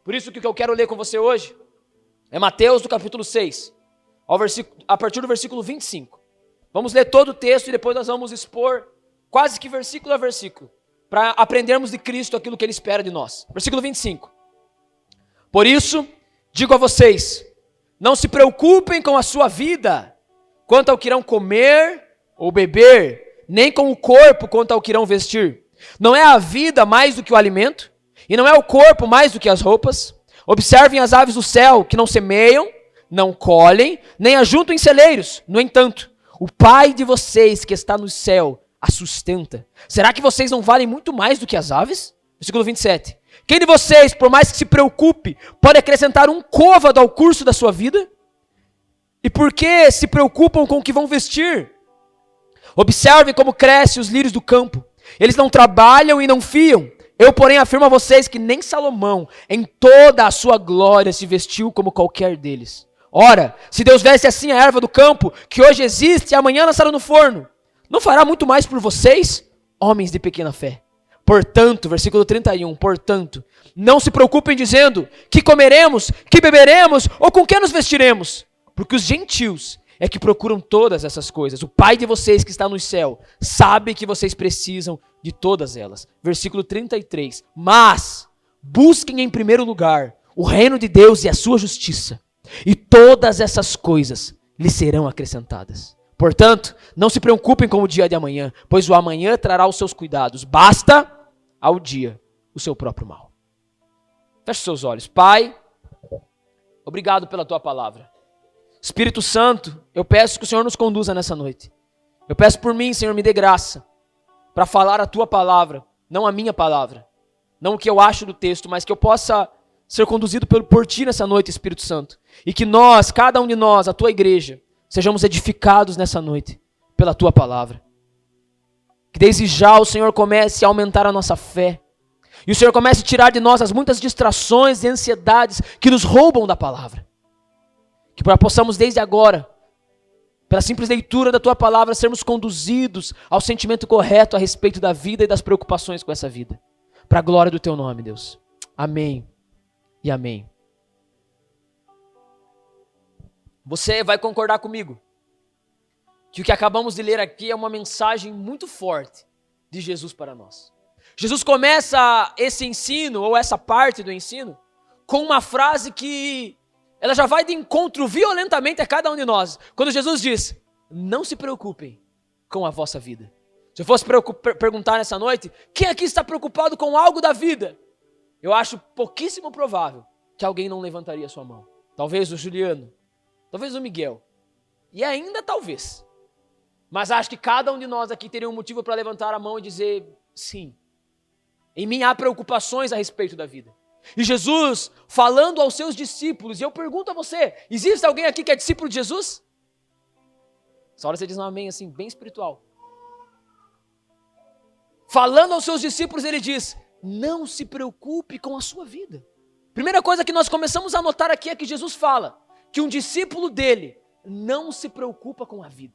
Por isso que o que eu quero ler com você hoje é Mateus do capítulo 6, a partir do versículo 25. Vamos ler todo o texto e depois nós vamos expor quase que versículo a versículo, para aprendermos de Cristo aquilo que Ele espera de nós. Versículo 25. Por isso, digo a vocês, não se preocupem com a sua vida, quanto ao que irão comer ou beber, nem com o corpo quanto ao que irão vestir. Não é a vida mais do que o alimento, e não é o corpo mais do que as roupas? Observem as aves do céu, que não semeiam, não colhem, nem ajuntam em celeiros. No entanto, o Pai de vocês que está no céu a sustenta. Será que vocês não valem muito mais do que as aves? Versículo 27. Quem de vocês, por mais que se preocupe, pode acrescentar um côvado ao curso da sua vida? E por que se preocupam com o que vão vestir? Observem como crescem os lírios do campo. Eles não trabalham e não fiam. Eu, porém, afirmo a vocês que nem Salomão, em toda a sua glória, se vestiu como qualquer deles. Ora, se Deus veste assim a erva do campo, que hoje existe e amanhã lançará no forno, não fará muito mais por vocês, homens de pequena fé? Portanto, versículo 31, portanto, não se preocupem dizendo, que comeremos, que beberemos, ou com que nos vestiremos? Porque os gentios é que procuram todas essas coisas. O Pai de vocês que está no céu sabe que vocês precisam de todas elas. Versículo 33. Mas busquem em primeiro lugar o reino de Deus e a sua justiça, e todas essas coisas lhes serão acrescentadas. Portanto, não se preocupem com o dia de amanhã, pois o amanhã trará os seus cuidados. Basta ao dia o seu próprio mal. Feche seus olhos. Pai, obrigado pela tua palavra. Espírito Santo, eu peço que o Senhor nos conduza nessa noite. Eu peço por mim, Senhor, me dê graça para falar a tua palavra, não a minha palavra. Não o que eu acho do texto, mas que eu possa ser conduzido por ti nessa noite, Espírito Santo. E que nós, cada um de nós, a tua igreja, sejamos edificados nessa noite pela tua palavra. Que desde já o Senhor comece a aumentar a nossa fé. E o Senhor comece a tirar de nós as muitas distrações e ansiedades que nos roubam da palavra. Que possamos desde agora, pela simples leitura da tua palavra, sermos conduzidos ao sentimento correto a respeito da vida e das preocupações com essa vida. Para a glória do teu nome, Deus. Amém e amém. Você vai concordar comigo que o que acabamos de ler aqui é uma mensagem muito forte de Jesus para nós. Jesus começa esse ensino, ou essa parte do ensino, com uma frase que ela já vai de encontro violentamente a cada um de nós. Quando Jesus diz, não se preocupem com a vossa vida. Se eu fosse perguntar nessa noite, quem aqui está preocupado com algo da vida? Eu acho pouquíssimo provável que alguém não levantaria sua mão. Talvez o Juliano, talvez o Miguel. E ainda talvez. Mas acho que cada um de nós aqui teria um motivo para levantar a mão e dizer, sim, em mim há preocupações a respeito da vida. E Jesus, falando aos seus discípulos, e eu pergunto a você, existe alguém aqui que é discípulo de Jesus? Essa hora você diz um amém assim, bem espiritual. Falando aos seus discípulos, ele diz, não se preocupe com a sua vida. Primeira coisa que nós começamos a notar aqui é que Jesus fala que um discípulo dele não se preocupa com a vida.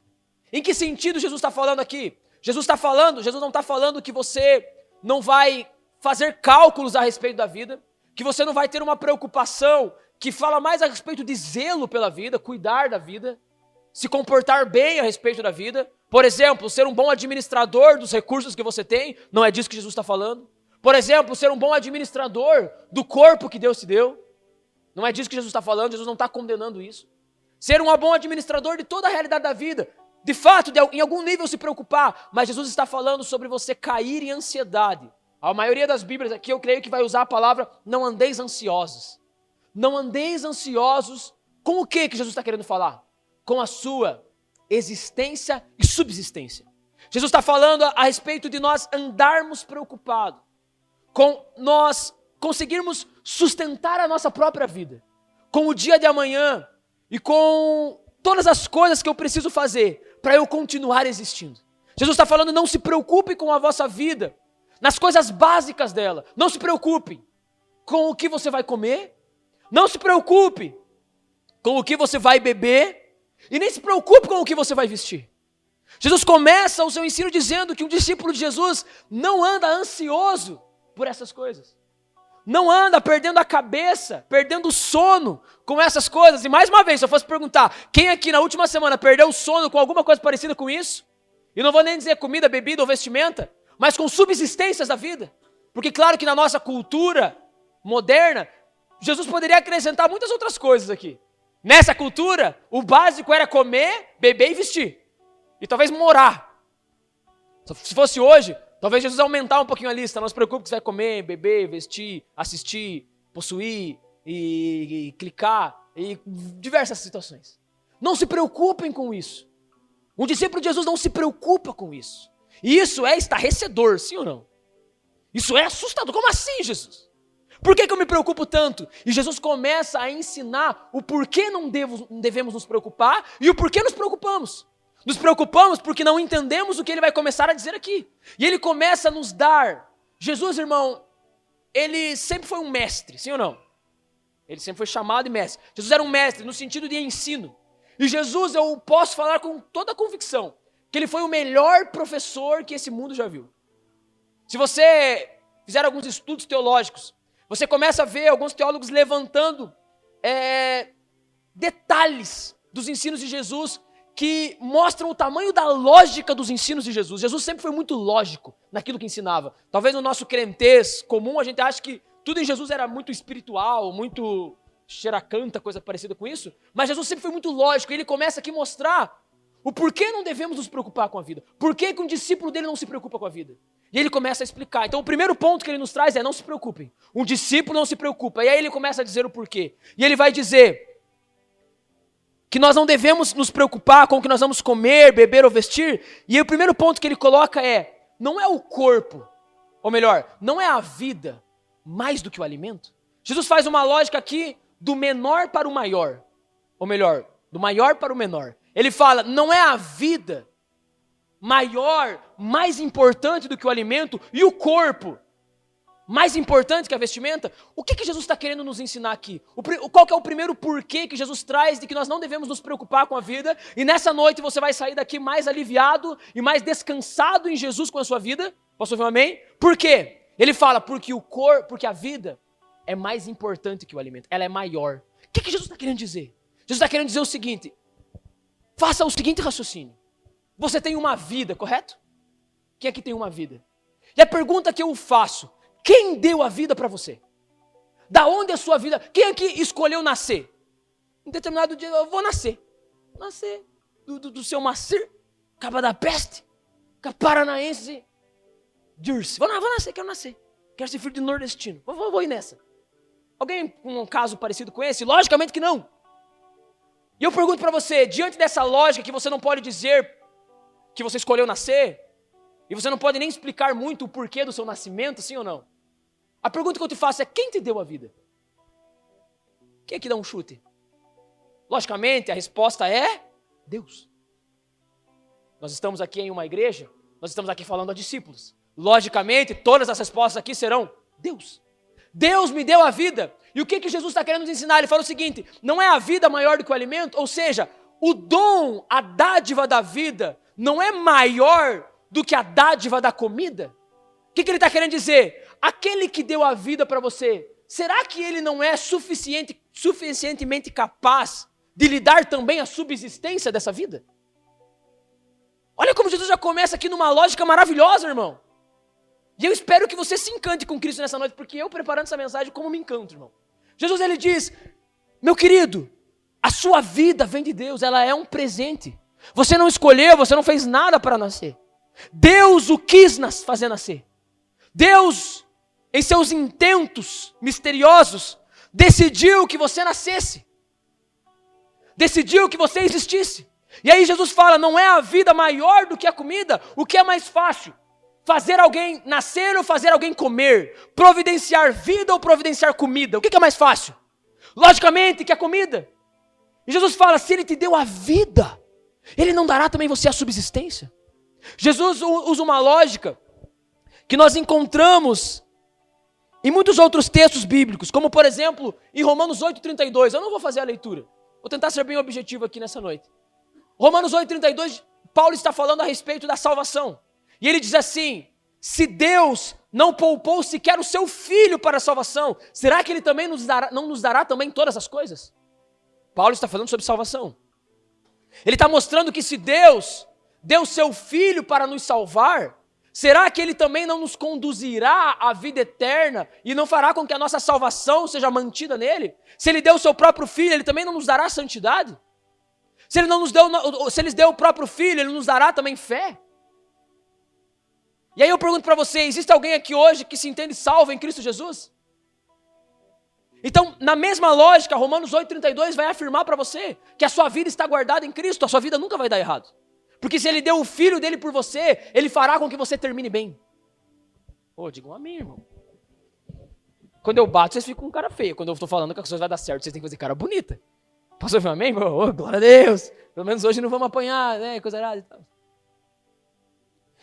Em que sentido Jesus está falando aqui? Jesus não está falando que você não vai fazer cálculos a respeito da vida, que você não vai ter uma preocupação que fala mais a respeito de zelo pela vida, cuidar da vida, se comportar bem a respeito da vida. Por exemplo, ser um bom administrador dos recursos que você tem, não é disso que Jesus está falando. Por exemplo, ser um bom administrador do corpo que Deus te deu, não é disso que Jesus está falando, Jesus não está condenando isso. Ser um bom administrador de toda a realidade da vida, de fato, em algum nível se preocupar, mas Jesus está falando sobre você cair em ansiedade. A maioria das Bíblias aqui eu creio que vai usar a palavra não andeis ansiosos. Não andeis ansiosos com o que Jesus está querendo falar? Com a sua existência e subsistência. Jesus está falando a respeito de nós andarmos preocupados, com nós conseguirmos sustentar a nossa própria vida, com o dia de amanhã e com todas as coisas que eu preciso fazer para eu continuar existindo. Jesus está falando, não se preocupe com a vossa vida, nas coisas básicas dela. Não se preocupe com o que você vai comer, não se preocupe com o que você vai beber, e nem se preocupe com o que você vai vestir. Jesus começa o seu ensino dizendo que um discípulo de Jesus não anda ansioso por essas coisas. não anda perdendo a cabeça, perdendo o sono com essas coisas. E mais uma vez, se eu fosse perguntar, quem aqui na última semana perdeu o sono com alguma coisa parecida com isso? E não vou nem dizer comida, bebida ou vestimenta, mas com subsistências da vida. Porque claro que na nossa cultura moderna, Jesus poderia acrescentar muitas outras coisas aqui. Nessa cultura, o básico era comer, beber e vestir. E talvez morar. Se fosse hoje, talvez Jesus aumentar um pouquinho a lista. Não se preocupe que você vai comer, beber, vestir, assistir, possuir e clicar e diversas situações. Não se preocupem com isso. Um discípulo de Jesus não se preocupa com isso. E isso é estarrecedor, sim ou não? Isso é assustador. Como assim, Jesus? Por que eu me preocupo tanto? E Jesus começa a ensinar o porquê não devemos nos preocupar e o porquê nos preocupamos. Nos preocupamos porque não entendemos o que ele vai começar a dizer aqui. E ele começa a nos dar. Jesus, irmão, ele sempre foi um mestre, sim ou não? Ele sempre foi chamado de mestre. Jesus era um mestre no sentido de ensino. E Jesus, eu posso falar com toda a convicção, que ele foi o melhor professor que esse mundo já viu. Se você fizer alguns estudos teológicos, você começa a ver alguns teólogos levantando detalhes dos ensinos de Jesus que mostram o tamanho da lógica dos ensinos de Jesus. Jesus sempre foi muito lógico naquilo que ensinava. Talvez no nosso crentez comum a gente ache que tudo em Jesus era muito espiritual, muito xeracanta, coisa parecida com isso. Mas Jesus sempre foi muito lógico e ele começa aqui a mostrar o porquê não devemos nos preocupar com a vida. Por que um discípulo dele não se preocupa com a vida? E ele começa a explicar. Então o primeiro ponto que ele nos traz é: não se preocupem. Um discípulo não se preocupa. E aí ele começa a dizer o porquê. E ele vai dizer que nós não devemos nos preocupar com o que nós vamos comer, beber ou vestir. E aí o primeiro ponto que ele coloca é: não é o corpo, ou melhor, não é a vida mais do que o alimento? Jesus faz uma lógica aqui do menor para o maior. Ou melhor, do maior para o menor. Ele fala: não é a vida maior, mais importante do que o alimento, e o corpo mais importante que a vestimenta? O que Jesus está querendo nos ensinar aqui? Qual que é o primeiro porquê que Jesus traz de que nós não devemos nos preocupar com a vida? E nessa noite você vai sair daqui mais aliviado e mais descansado em Jesus com a sua vida? Posso ouvir um amém? Por quê? Ele fala: porque a vida é mais importante que o alimento, ela é maior. O que Jesus está querendo dizer? Jesus está querendo dizer o seguinte: faça o seguinte raciocínio. Você tem uma vida, correto? Quem aqui tem uma vida? E a pergunta que eu faço: quem deu a vida para você? Da onde é a sua vida? Quem aqui escolheu nascer? Em determinado dia eu vou nascer. Nascer do seu Macir, Caba da Peste, Paranaense, Dirce. Vou nascer, quero nascer. Quero ser filho de nordestino. Vou ir nessa. Alguém com um caso parecido com esse? Logicamente que não. E eu pergunto para você, diante dessa lógica que você não pode dizer que você escolheu nascer, e você não pode nem explicar muito o porquê do seu nascimento, sim ou não? A pergunta que eu te faço é: quem te deu a vida? Quem aqui dá um chute? Logicamente, a resposta é Deus. Nós estamos aqui em uma igreja, nós estamos aqui falando a discípulos. Logicamente, todas as respostas aqui serão Deus. Deus me deu a vida. E o que Jesus está querendo nos ensinar? Ele fala o seguinte: não é a vida maior do que o alimento? Ou seja, o dom, a dádiva da vida não é maior do que a dádiva da comida? O que ele está querendo dizer? Aquele que deu a vida para você, será que ele não é suficientemente capaz de lhe dar também a subsistência dessa vida? Olha como Jesus já começa aqui numa lógica maravilhosa, irmão. E eu espero que você se encante com Cristo nessa noite, porque eu, preparando essa mensagem, como me encanto, irmão. Jesus, ele diz: meu querido, a sua vida vem de Deus, ela é um presente. Você não escolheu, você não fez nada para nascer. Deus o quis fazer nascer. Deus, em seus intentos misteriosos, decidiu que você nascesse. Decidiu que você existisse. E aí Jesus fala: não é a vida maior do que a comida? O que é mais fácil? Fazer alguém nascer ou fazer alguém comer? Providenciar vida ou providenciar comida? O que é mais fácil? Logicamente que a comida. E Jesus fala: se ele te deu a vida, ele não dará também você a subsistência? Jesus usa uma lógica que nós encontramos em muitos outros textos bíblicos, como por exemplo, em Romanos 8,32. Eu não vou fazer a leitura, vou tentar ser bem objetivo aqui nessa noite. Romanos 8,32, Paulo está falando a respeito da salvação. E ele diz assim: Se Deus não poupou sequer o seu Filho para a salvação, será que Ele também não nos dará também todas as coisas? Paulo está falando sobre salvação. Ele está mostrando que se Deus deu seu Filho para nos salvar, será que Ele também não nos conduzirá à vida eterna e não fará com que a nossa salvação seja mantida nele? Se Ele deu o seu próprio Filho, Ele também não nos dará santidade? Se Ele deu o próprio Filho, Ele nos dará também fé? E aí eu pergunto para você, existe alguém aqui hoje que se entende salvo em Cristo Jesus? Então, na mesma lógica, Romanos 8,32 vai afirmar para você que a sua vida está guardada em Cristo, a sua vida nunca vai dar errado. Porque se Ele deu o Filho dele por você, Ele fará com que você termine bem. Diga um amém, irmão. Quando eu bato, vocês ficam com cara feia. Quando eu estou falando que as coisas vão dar certo, vocês têm que fazer cara bonita. Posso ouvir um amém, irmão? Glória a Deus. Pelo menos hoje não vamos apanhar, né? Coisa errada e tal.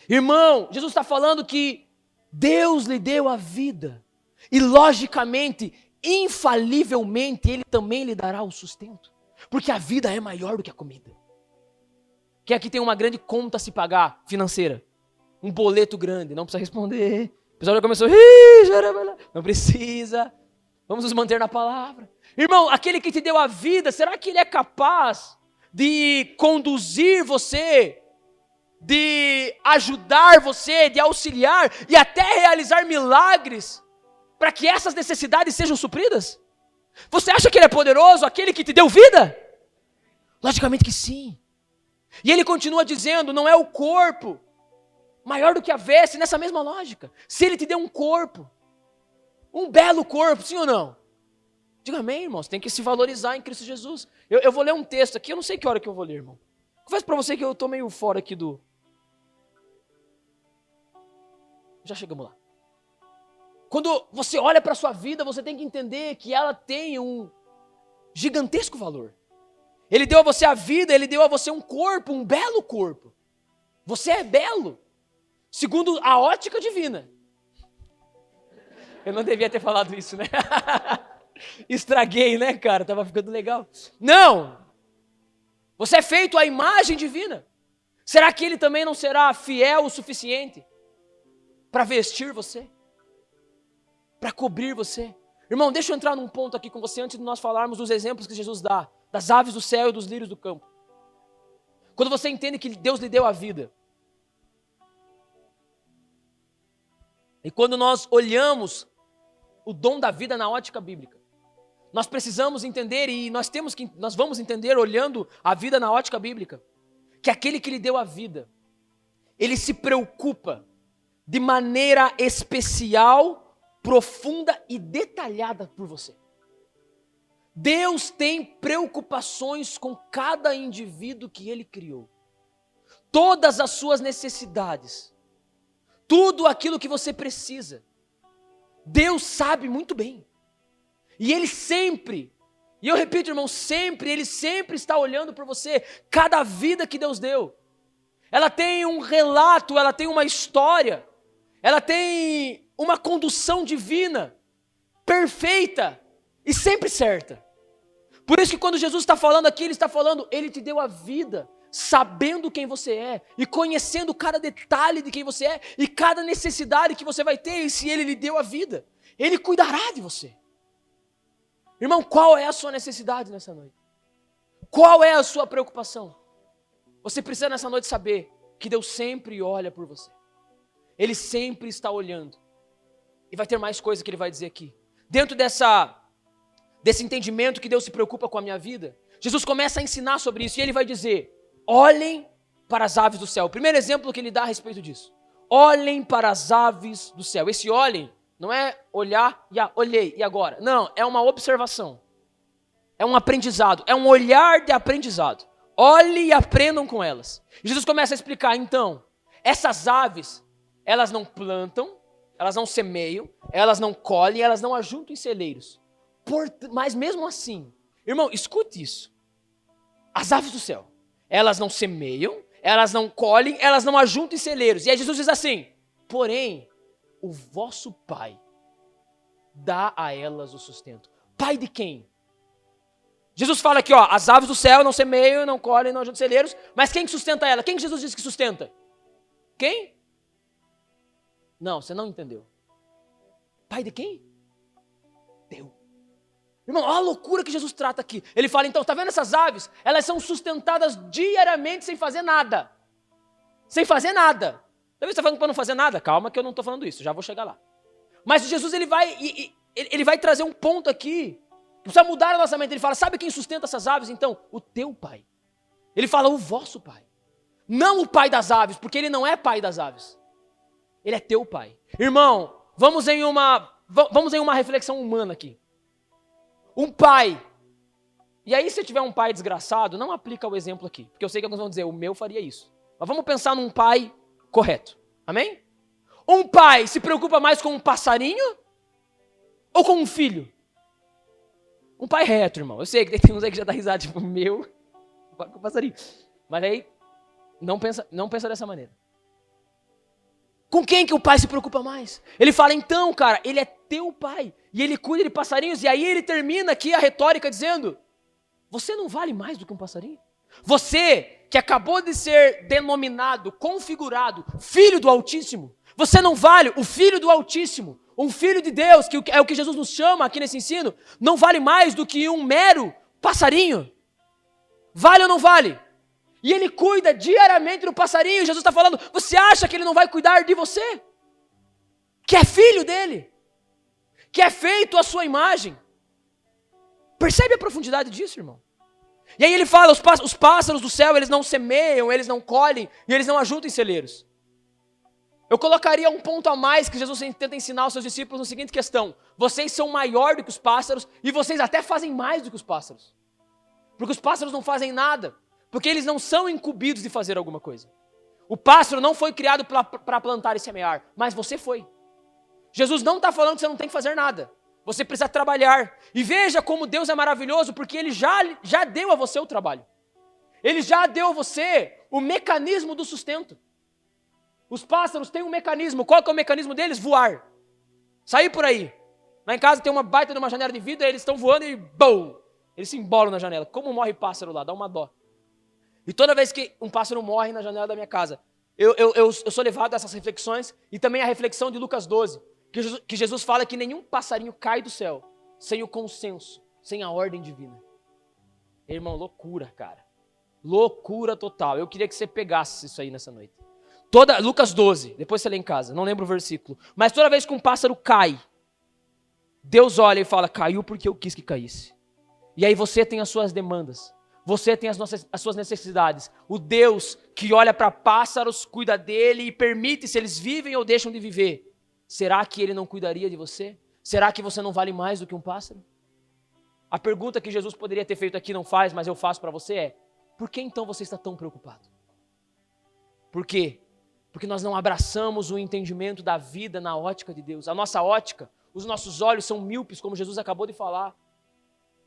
Irmão, Jesus está falando que Deus lhe deu a vida. E logicamente, infalivelmente, Ele também lhe dará o sustento. Porque a vida é maior do que a comida. Quem aqui tem uma grande conta a se pagar, financeira? Um boleto grande, não precisa responder. O pessoal já começou, não precisa. Vamos nos manter na palavra. Irmão, aquele que te deu a vida, será que Ele é capaz de conduzir você, de ajudar você, de auxiliar e até realizar milagres para que essas necessidades sejam supridas? Você acha que Ele é poderoso, aquele que te deu vida? Logicamente que sim. E Ele continua dizendo, não é o corpo maior do que a veste, nessa mesma lógica. Se Ele te deu um corpo, um belo corpo, sim ou não? Diga amém, irmãos, tem que se valorizar em Cristo Jesus. Eu vou ler um texto aqui, eu não sei que hora que eu vou ler, irmão. Confesso para você que eu estou meio fora aqui do... Já chegamos lá. Quando você olha para a sua vida, você tem que entender que ela tem um gigantesco valor. Ele deu a você a vida, Ele deu a você um corpo, um belo corpo. Você é belo, segundo a ótica divina. Eu não devia ter falado isso, né? Estraguei, né, cara? Tava ficando legal. Não! Você é feito à imagem divina. Será que Ele também não será fiel o suficiente para vestir você? Para cobrir você? Irmão, deixa eu entrar num ponto aqui com você antes de nós falarmos dos exemplos que Jesus dá, das aves do céu e dos lírios do campo. Quando você entende que Deus lhe deu a vida, e quando nós olhamos o dom da vida na ótica bíblica, nós precisamos entender, e nós vamos entender olhando a vida na ótica bíblica, que aquele que lhe deu a vida, Ele se preocupa de maneira especial, profunda e detalhada por você. Deus tem preocupações com cada indivíduo que Ele criou. Todas as suas necessidades, tudo aquilo que você precisa, Deus sabe muito bem. E Ele sempre, e eu repito, irmão, sempre, Ele sempre está olhando por você. Cada vida que Deus deu, ela tem um relato, ela tem uma história, ela tem uma condução divina, perfeita e sempre certa. Por isso que quando Jesus está falando aqui, Ele está falando, Ele te deu a vida, sabendo quem você é, e conhecendo cada detalhe de quem você é, e cada necessidade que você vai ter, e se Ele lhe deu a vida, Ele cuidará de você. Irmão, qual é a sua necessidade nessa noite? Qual é a sua preocupação? Você precisa nessa noite saber que Deus sempre olha por você. Ele sempre está olhando. E vai ter mais coisa que Ele vai dizer aqui. Dentro desse entendimento que Deus se preocupa com a minha vida, Jesus começa a ensinar sobre isso. E Ele vai dizer, olhem para as aves do céu. O primeiro exemplo que Ele dá a respeito disso. Olhem para as aves do céu. Esse olhem não é olhar e olhei, e agora? Não, é uma observação. É um aprendizado, é um olhar de aprendizado. Olhem e aprendam com elas. E Jesus começa a explicar, então, essas aves, elas não plantam, elas não semeiam, elas não colhem, elas não ajuntam em celeiros. Mas mesmo assim, irmão, escute isso. As aves do céu, elas não semeiam, elas não colhem, elas não ajuntam em celeiros. E aí Jesus diz assim, porém, o vosso Pai dá a elas o sustento. Pai de quem? Jesus fala aqui, as aves do céu não semeiam, não colhem, não ajuntam em celeiros, mas quem que sustenta ela? Quem que Jesus diz que sustenta? Quem? Não, você não entendeu. Pai de quem? Teu. Irmão, olha a loucura que Jesus trata aqui. Ele fala, então, tá vendo essas aves? Elas são sustentadas diariamente sem fazer nada. Sem fazer nada. Talvez você está falando para não fazer nada. Calma que eu não estou falando isso, já vou chegar lá. Mas Jesus, ele vai trazer um ponto aqui, que precisa mudar a nossa mente. Ele fala, sabe quem sustenta essas aves? Então, o teu pai. Ele fala, o vosso pai. Não o pai das aves, porque ele não é pai das aves. Ele é teu pai. Irmão, vamos em uma reflexão humana aqui. Um pai. E aí, se tiver um pai desgraçado, não aplica o exemplo aqui. Porque eu sei que alguns vão dizer, o meu faria isso. Mas vamos pensar num pai correto. Amém? Um pai se preocupa mais com um passarinho ou com um filho? Um pai reto, irmão. Eu sei que tem uns aí que já dá risada, tipo, meu, agora com o passarinho. Mas aí, não pensa dessa maneira. Com quem que o pai se preocupa mais? Ele fala, então, cara, ele é teu pai. E ele cuida de passarinhos. E aí ele termina aqui a retórica dizendo, você não vale mais do que um passarinho? Você que acabou de ser denominado, configurado, filho do Altíssimo. Você não vale, o filho do Altíssimo, um filho de Deus, que é o que Jesus nos chama aqui nesse ensino, não vale mais do que um mero passarinho. Vale ou não vale? E ele cuida diariamente do passarinho. Jesus está falando, você acha que ele não vai cuidar de você? Que é filho dele. Que é feito à sua imagem. Percebe a profundidade disso, irmão? E aí ele fala, os pássaros do céu, eles não semeiam, eles não colhem, e eles não ajuntam em celeiros. Eu colocaria um ponto a mais que Jesus tenta ensinar aos seus discípulos na seguinte questão. Vocês são maior do que os pássaros, e vocês até fazem mais do que os pássaros. Porque os pássaros não fazem nada. Porque eles não são incumbidos de fazer alguma coisa. O pássaro não foi criado para plantar e semear, mas você foi. Jesus não está falando que você não tem que fazer nada. Você precisa trabalhar. E veja como Deus é maravilhoso, porque Ele já deu a você o trabalho. Ele já deu a você o mecanismo do sustento. Os pássaros têm um mecanismo. Qual que é o mecanismo deles? Voar. Sair por aí. Lá em casa tem uma baita de uma janela de vidro, eles estão voando e BOM! Eles se embolam na janela. Como morre pássaro lá? Dá uma dó. E toda vez que um pássaro morre na janela da minha casa, eu sou levado a essas reflexões e também a reflexão de Lucas 12, que Jesus fala que nenhum passarinho cai do céu sem o consenso, sem a ordem divina. Irmão, loucura, cara. Loucura total. Eu queria que você pegasse isso aí nessa noite. Lucas 12, depois você lê em casa, não lembro o versículo. Mas toda vez que um pássaro cai, Deus olha e fala, caiu porque eu quis que caísse. E aí você tem as suas demandas. Você tem as suas necessidades. O Deus que olha para pássaros, cuida dele e permite se eles vivem ou deixam de viver. Será que ele não cuidaria de você? Será que você não vale mais do que um pássaro? A pergunta que Jesus poderia ter feito aqui, não faz, mas eu faço para você é, por que então você está tão preocupado? Por quê? Porque nós não abraçamos o entendimento da vida na ótica de Deus. A nossa ótica, os nossos olhos são míopes, como Jesus acabou de falar.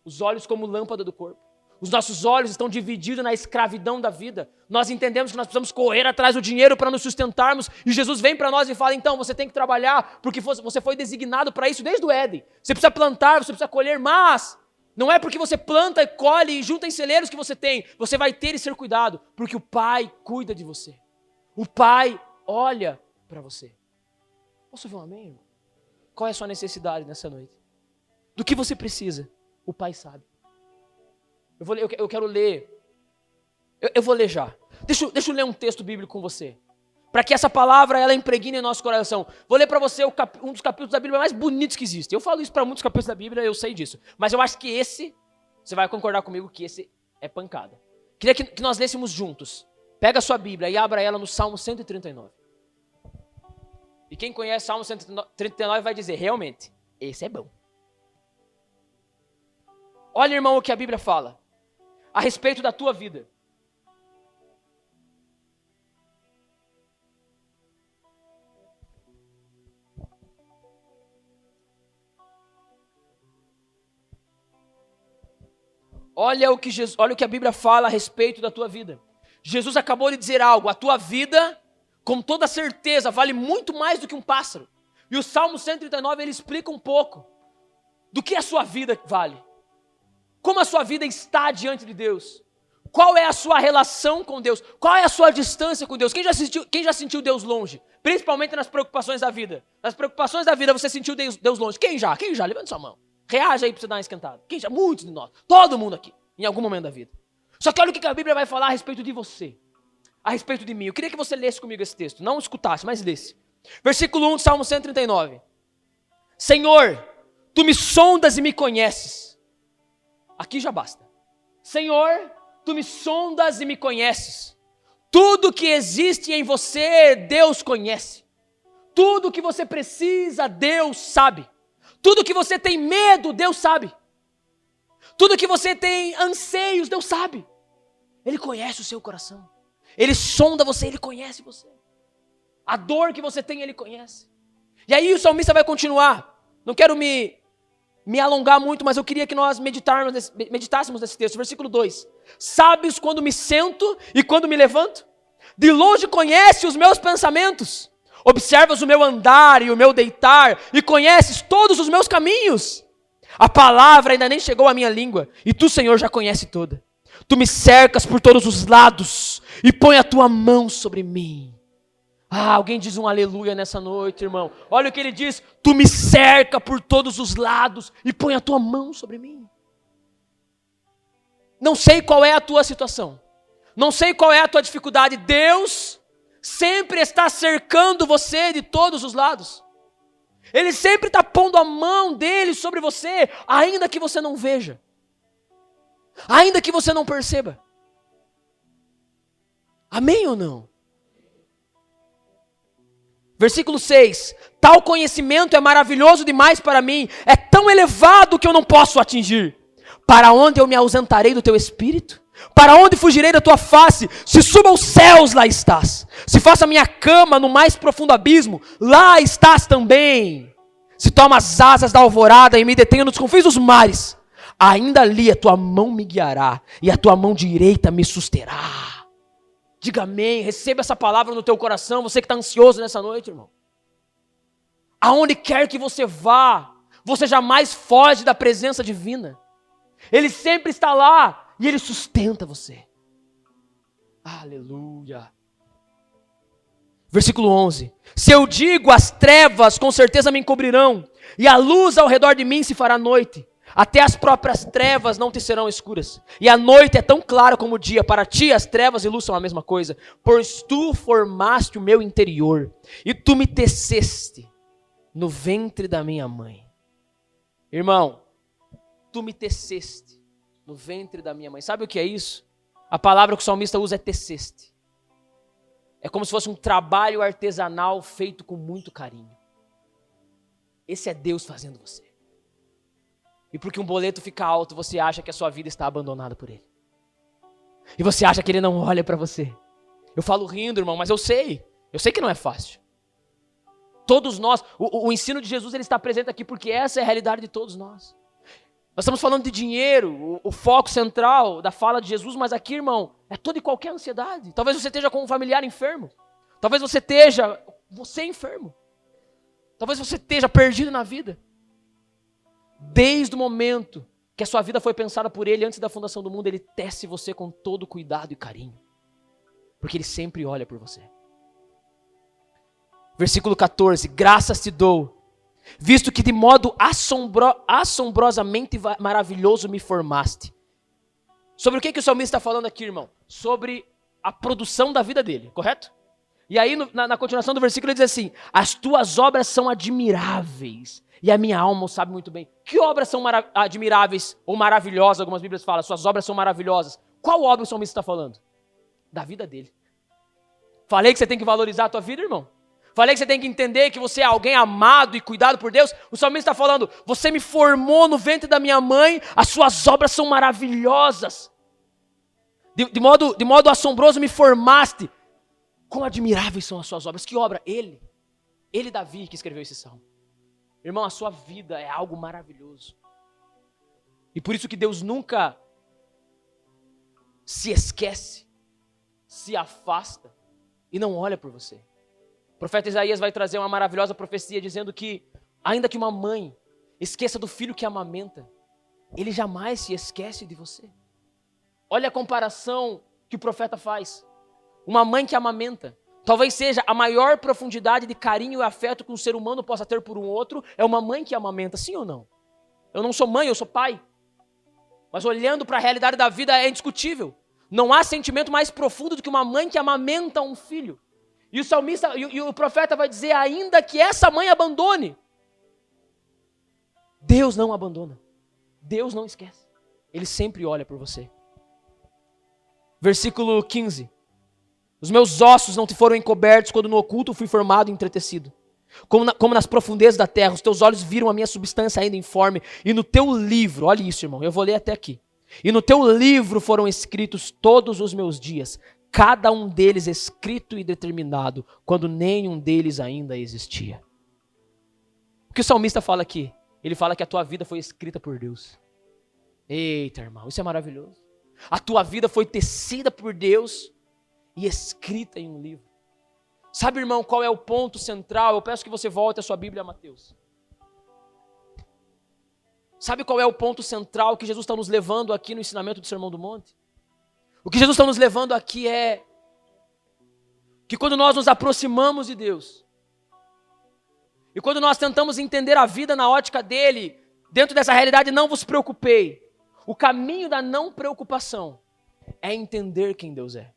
Os olhos como lâmpada do corpo. Os nossos olhos estão divididos na escravidão da vida. Nós entendemos que nós precisamos correr atrás do dinheiro para nos sustentarmos. E Jesus vem para nós e fala, então, você tem que trabalhar, porque você foi designado para isso desde o Éden. Você precisa plantar, você precisa colher, mas não é porque você planta e colhe e junta em celeiros que você tem. Você vai ter e ser cuidado, porque o Pai cuida de você. O Pai olha para você. Posso ouvir um amém, irmão? Qual é a sua necessidade nessa noite? Do que você precisa? O Pai sabe. Eu quero ler. Eu vou ler já. Deixa eu ler um texto bíblico com você. Para que essa palavra ela impregne em nosso coração. Vou ler para você um dos capítulos da Bíblia mais bonitos que existem. Eu falo isso para muitos capítulos da Bíblia, eu sei disso. Mas eu acho que esse, você vai concordar comigo que esse é pancada. Queria que nós lêssemos juntos. Pega a sua Bíblia e abra ela no Salmo 139. E quem conhece Salmo 139 vai dizer, realmente, esse é bom. Olha, irmão, o que a Bíblia fala a respeito da tua vida. Olha o que a Bíblia fala a respeito da tua vida. Jesus acabou de dizer algo, a tua vida, com toda certeza, vale muito mais do que um pássaro. E o Salmo 139, ele explica um pouco do que a sua vida vale. Como a sua vida está diante de Deus. Qual é a sua relação com Deus? Qual é a sua distância com Deus? Quem já sentiu Deus longe? Principalmente nas preocupações da vida. Nas preocupações da vida você sentiu Deus longe. Quem já? Levanta sua mão. Reaja aí para você dar uma esquentada. Quem já? Muitos de nós. Todo mundo aqui. Em algum momento da vida. Só que olha o que a Bíblia vai falar a respeito de você. A respeito de mim. Eu queria que você lesse comigo esse texto. Não escutasse, mas lesse. Versículo 1 de Salmo 139. Senhor, tu me sondas e me conheces. Aqui já basta. Senhor, tu me sondas e me conheces. Tudo que existe em você, Deus conhece. Tudo que você precisa, Deus sabe. Tudo que você tem medo, Deus sabe. Tudo que você tem anseios, Deus sabe. Ele conhece o seu coração. Ele sonda você, Ele conhece você. A dor que você tem, Ele conhece. E aí o salmista vai continuar. Não quero me alongar muito, mas eu queria que nós meditássemos nesse texto. Versículo 2. Sabes quando me sento e quando me levanto? De longe conhece os meus pensamentos. Observas o meu andar e o meu deitar e conheces todos os meus caminhos. A palavra ainda nem chegou à minha língua e tu, Senhor, já conhece toda. Tu me cercas por todos os lados e põe a tua mão sobre mim. Ah, alguém diz um aleluia nessa noite, irmão. Olha o que ele diz. Tu me cerca por todos os lados e põe a tua mão sobre mim. Não sei qual é a tua situação. Não sei qual é a tua dificuldade. Deus sempre está cercando você de todos os lados. Ele sempre está pondo a mão dele sobre você, ainda que você não veja. Ainda que você não perceba. Amém ou não? Versículo 6. Tal conhecimento é maravilhoso demais para mim, é tão elevado que eu não posso atingir. Para onde eu me ausentarei do teu espírito? Para onde fugirei da tua face? Se suba aos céus, lá estás. Se faça minha cama no mais profundo abismo, lá estás também. Se toma as asas da alvorada e me detenha nos confins dos mares, ainda ali a tua mão me guiará e a tua mão direita me susterá. Diga amém, receba essa palavra no teu coração, você que está ansioso nessa noite, irmão. Aonde quer que você vá, você jamais foge da presença divina. Ele sempre está lá e Ele sustenta você. Aleluia. Versículo 11. Se eu digo, as trevas com certeza me encobrirão, e a luz ao redor de mim se fará noite. Até as próprias trevas não te serão escuras. E a noite é tão clara como o dia. Para ti as trevas e luz são a mesma coisa. Pois tu formaste o meu interior, e tu me teceste no ventre da minha mãe. Irmão, tu me teceste no ventre da minha mãe. Sabe o que é isso? A palavra que o salmista usa é teceste. É como se fosse um trabalho artesanal feito com muito carinho. Esse é Deus fazendo você. E porque um boleto fica alto, você acha que a sua vida está abandonada por Ele. E você acha que Ele não olha para você. Eu falo rindo, irmão, mas eu sei que não é fácil. Todos nós, o ensino de Jesus ele está presente aqui porque essa é a realidade de todos nós. Nós estamos falando de dinheiro, o foco central da fala de Jesus, mas aqui, irmão, é toda e qualquer ansiedade. Talvez você esteja com um familiar enfermo. Talvez você esteja, enfermo. Talvez você esteja perdido na vida. Desde o momento que a sua vida foi pensada por Ele, antes da fundação do mundo, Ele tece você com todo cuidado e carinho. Porque Ele sempre olha por você. Versículo 14. Graças te dou, visto que de modo assombrosamente maravilhoso me formaste. Sobre o que o salmista está falando aqui, irmão? Sobre a produção da vida dele, correto? E aí, na continuação do versículo, ele diz assim: as tuas obras são admiráveis, e a minha alma o sabe muito bem. Que obras são admiráveis ou maravilhosas? Algumas bíblias falam, suas obras são maravilhosas. Qual obra o salmista está falando? Da vida dele. Falei que você tem que valorizar a tua vida, irmão. Falei que você tem que entender que você é alguém amado e cuidado por Deus. O salmista está falando, você me formou no ventre da minha mãe, as suas obras são maravilhosas. De modo assombroso me formaste. Quão admiráveis são as suas obras. Que obra? Ele, Davi, que escreveu esse salmo. Irmão, a sua vida é algo maravilhoso. E por isso que Deus nunca se esquece, se afasta e não olha por você. O profeta Isaías vai trazer uma maravilhosa profecia dizendo que, ainda que uma mãe esqueça do filho que amamenta, ele jamais se esquece de você. Olha a comparação que o profeta faz. Uma mãe que amamenta. Talvez seja a maior profundidade de carinho e afeto que um ser humano possa ter por um outro, é uma mãe que amamenta, sim ou não? Eu não sou mãe, eu sou pai. Mas olhando para a realidade da vida é indiscutível. Não há sentimento mais profundo do que uma mãe que amamenta um filho. E o salmista, e o profeta vai dizer, ainda que essa mãe abandone, Deus não abandona. Deus não esquece. Ele sempre olha por você. Versículo 15. Os meus ossos não te foram encobertos quando no oculto fui formado e entretecido. Como nas profundezas da terra, os teus olhos viram a minha substância ainda informe. E no teu livro, olha isso, irmão, eu vou ler até aqui. E no teu livro foram escritos todos os meus dias, cada um deles escrito e determinado, quando nenhum deles ainda existia. O que o salmista fala aqui? Ele fala que a tua vida foi escrita por Deus. Eita, irmão, isso é maravilhoso. A tua vida foi tecida por Deus e escrita em um livro. Sabe, irmão, qual é o ponto central? Eu peço que você volte a sua Bíblia a Mateus. Sabe qual é o ponto central que Jesus está nos levando aqui no ensinamento do Sermão do Monte? O que Jesus está nos levando aqui é que quando nós nos aproximamos de Deus, e quando nós tentamos entender a vida na ótica dele, dentro dessa realidade, não vos preocupei. O caminho da não preocupação é entender quem Deus é.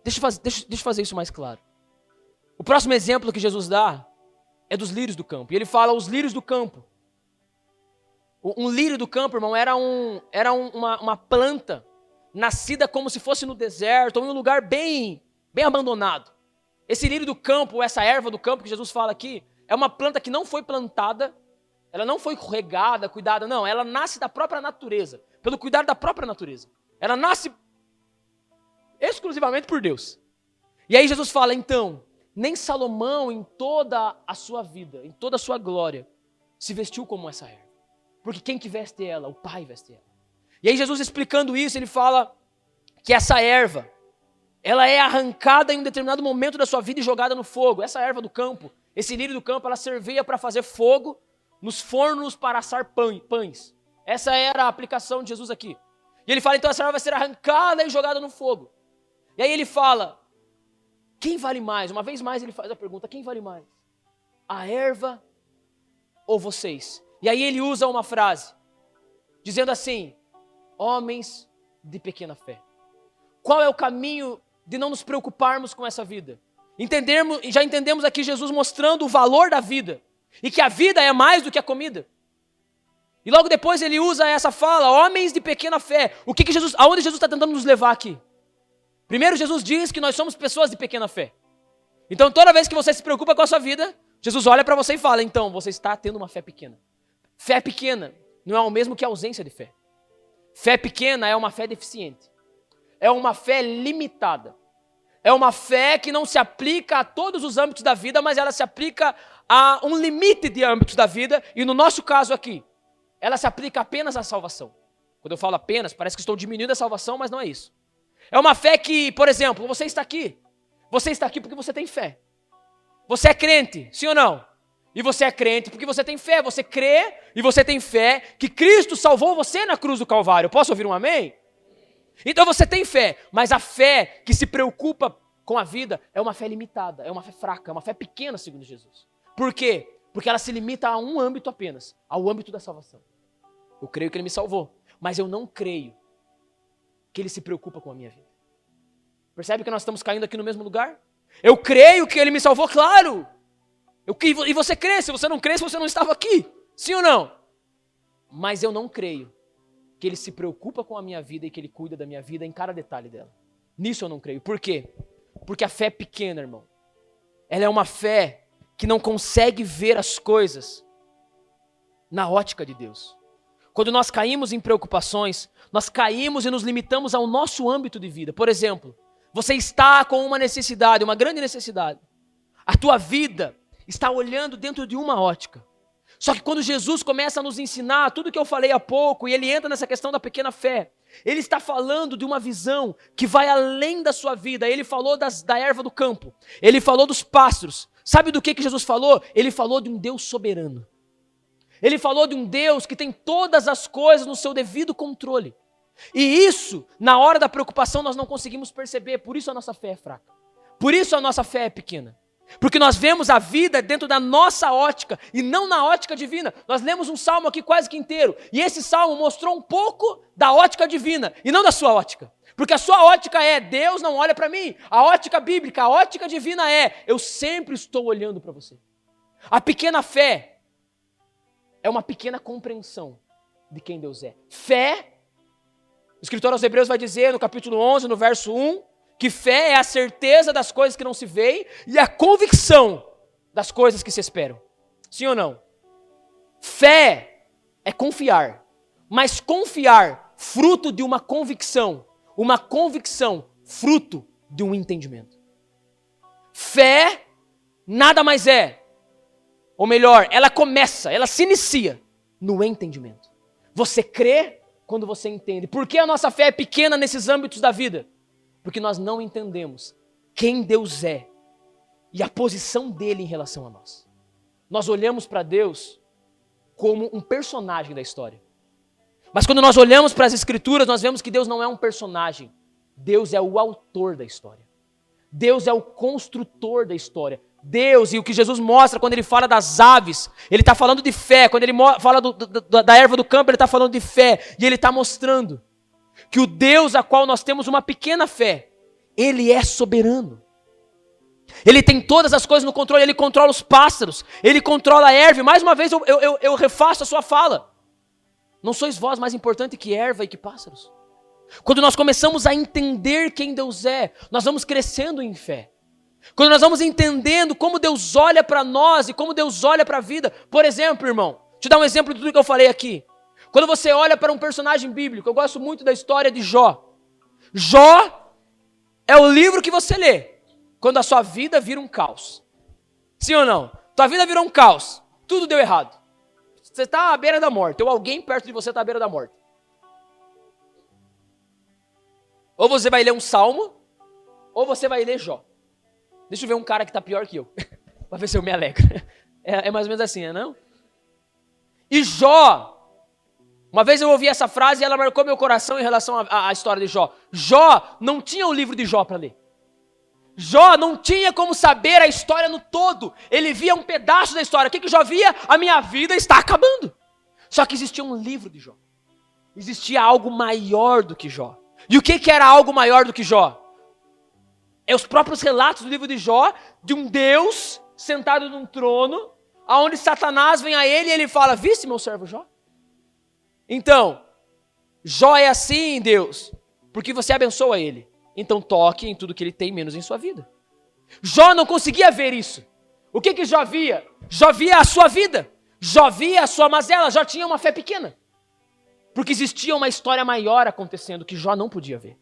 Deixa eu fazer isso mais claro. O próximo exemplo que Jesus dá é dos lírios do campo. E ele fala os lírios do campo. Um lírio do campo, irmão, era uma planta nascida como se fosse no deserto, ou em um lugar bem abandonado. Esse lírio do campo, essa erva do campo que Jesus fala aqui, é uma planta que não foi plantada, ela não foi regada, cuidada, não. Ela nasce da própria natureza, pelo cuidado da própria natureza. Ela nasce exclusivamente por Deus. E aí Jesus fala, então, nem Salomão em toda a sua vida, em toda a sua glória, se vestiu como essa erva. Porque quem que veste ela? O Pai veste ela. E aí Jesus explicando isso, ele fala que essa erva, ela é arrancada em um determinado momento da sua vida e jogada no fogo. Essa erva do campo, esse lírio do campo, ela servia para fazer fogo nos fornos para assar pães. Essa era a aplicação de Jesus aqui. E ele fala, então essa erva vai ser arrancada e jogada no fogo. E aí ele fala, quem vale mais? Uma vez mais ele faz a pergunta, quem vale mais? A erva ou vocês? E aí ele usa uma frase, dizendo assim, homens de pequena fé. Qual é o caminho de não nos preocuparmos com essa vida? Já entendemos aqui Jesus mostrando o valor da vida, e que a vida é mais do que a comida. E logo depois ele usa essa fala, homens de pequena fé. Aonde Jesus está tentando nos levar aqui? Primeiro Jesus diz que nós somos pessoas de pequena fé. Então toda vez que você se preocupa com a sua vida, Jesus olha para você e fala, então você está tendo uma fé pequena. Fé pequena não é o mesmo que ausência de fé. Fé pequena é uma fé deficiente. É uma fé limitada. É uma fé que não se aplica a todos os âmbitos da vida, mas ela se aplica a um limite de âmbitos da vida. E no nosso caso aqui, ela se aplica apenas à salvação. Quando eu falo apenas, parece que estou diminuindo a salvação, mas não é isso. É uma fé que, por exemplo, você está aqui. Você está aqui porque você tem fé. Você é crente, sim ou não? E você é crente porque você tem fé. Você crê e você tem fé que Cristo salvou você na cruz do Calvário. Posso ouvir um amém? Então você tem fé, mas a fé que se preocupa com a vida é uma fé limitada, é uma fé fraca, é uma fé pequena, segundo Jesus. Por quê? Porque ela se limita a um âmbito apenas, ao âmbito da salvação. Eu creio que Ele me salvou, mas eu não creio que Ele se preocupa com a minha vida. Percebe que nós estamos caindo aqui no mesmo lugar? Eu creio que Ele me salvou, claro. E você crê, se você não crê, você não estava aqui. Sim ou não? Mas eu não creio que Ele se preocupa com a minha vida e que Ele cuida da minha vida em cada detalhe dela. Nisso eu não creio. Por quê? Porque a fé é pequena, irmão. Ela é uma fé que não consegue ver as coisas na ótica de Deus. Quando nós caímos em preocupações, nós caímos e nos limitamos ao nosso âmbito de vida. Por exemplo, você está com uma necessidade, uma grande necessidade. A tua vida está olhando dentro de uma ótica. Só que quando Jesus começa a nos ensinar tudo que eu falei há pouco, e ele entra nessa questão da pequena fé, ele está falando de uma visão que vai além da sua vida. Ele falou da erva do campo, ele falou dos pássaros. Sabe do que Jesus falou? Ele falou de um Deus soberano. Ele falou de um Deus que tem todas as coisas no seu devido controle. E isso, na hora da preocupação, nós não conseguimos perceber, por isso a nossa fé é fraca. Por isso a nossa fé é pequena. Porque nós vemos a vida dentro da nossa ótica e não na ótica divina. Nós lemos um salmo aqui quase que inteiro. E esse salmo mostrou um pouco da ótica divina e não da sua ótica. Porque a sua ótica é, Deus não olha para mim. A ótica bíblica, a ótica divina é, eu sempre estou olhando para você. A pequena fé é uma pequena compreensão de quem Deus é. Fé, o escritor aos Hebreus vai dizer no capítulo 11, no verso 1, que fé é a certeza das coisas que não se veem e a convicção das coisas que se esperam. Sim ou não? Fé é confiar, mas confiar fruto de uma convicção fruto de um entendimento. Fé nada mais é, ou melhor, ela se inicia no entendimento. Você crê quando você entende. Por que a nossa fé é pequena nesses âmbitos da vida? Porque nós não entendemos quem Deus é e a posição dele em relação a nós. Nós olhamos para Deus como um personagem da história. Mas quando nós olhamos para as Escrituras, nós vemos que Deus não é um personagem. Deus é o autor da história. Deus é o construtor da história. Deus, e o que Jesus mostra quando ele fala das aves, ele está falando de fé. Quando ele fala da erva do campo, ele está falando de fé. E ele está mostrando que o Deus a qual nós temos uma pequena fé, ele é soberano. Ele tem todas as coisas no controle, ele controla os pássaros, ele controla a erva. Mais uma vez eu refaço a sua fala. Não sois vós mais importante que erva e que pássaros? Quando nós começamos a entender quem Deus é, nós vamos crescendo em fé. Quando nós vamos entendendo como Deus olha para nós e como Deus olha para a vida. Por exemplo, irmão, deixa eu dar um exemplo de tudo que eu falei aqui. Quando você olha para um personagem bíblico, eu gosto muito da história de Jó. Jó é o livro que você lê quando a sua vida vira um caos. Sim ou não? Tua vida virou um caos. Tudo deu errado. Você está à beira da morte, ou alguém perto de você está à beira da morte. Ou você vai ler um salmo, ou você vai ler Jó. Deixa eu ver um cara que está pior que eu, para ver se eu me alegro. É mais ou menos assim, não? E Jó, uma vez eu ouvi essa frase e ela marcou meu coração em relação à história de Jó. Jó não tinha o livro de Jó para ler. Jó não tinha como saber a história no todo. Ele via um pedaço da história. O que Jó via? A minha vida está acabando. Só que existia um livro de Jó. Existia algo maior do que Jó. E o que era algo maior do que Jó? É os próprios relatos do livro de Jó, de um Deus sentado num trono, aonde Satanás vem a ele e ele fala, viste meu servo Jó? Então, Jó é assim, Deus, porque você abençoa ele. Então toque em tudo que ele tem, menos em sua vida. Jó não conseguia ver isso. O que Jó via? Jó via a sua vida. Jó via a sua mazela. Jó tinha uma fé pequena. Porque existia uma história maior acontecendo que Jó não podia ver.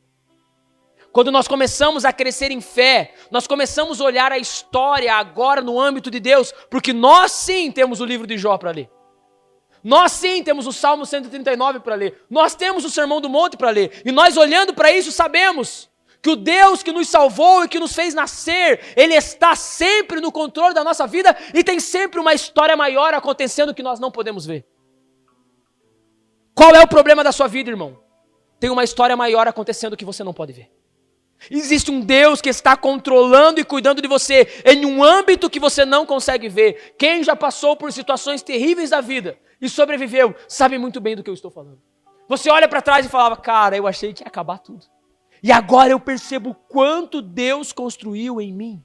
Quando nós começamos a crescer em fé, nós começamos a olhar a história agora no âmbito de Deus, porque nós sim temos o livro de Jó para ler. Nós sim temos o Salmo 139 para ler. Nós temos o Sermão do Monte para ler. E nós olhando para isso sabemos que o Deus que nos salvou e que nos fez nascer, Ele está sempre no controle da nossa vida e tem sempre uma história maior acontecendo que nós não podemos ver. Qual é o problema da sua vida, irmão? Tem uma história maior acontecendo que você não pode ver. Existe um Deus que está controlando e cuidando de você em um âmbito que você não consegue ver. Quem já passou por situações terríveis da vida e sobreviveu, sabe muito bem do que eu estou falando. Você olha para trás e falava, cara, eu achei que ia acabar tudo. E agora eu percebo o quanto Deus construiu em mim.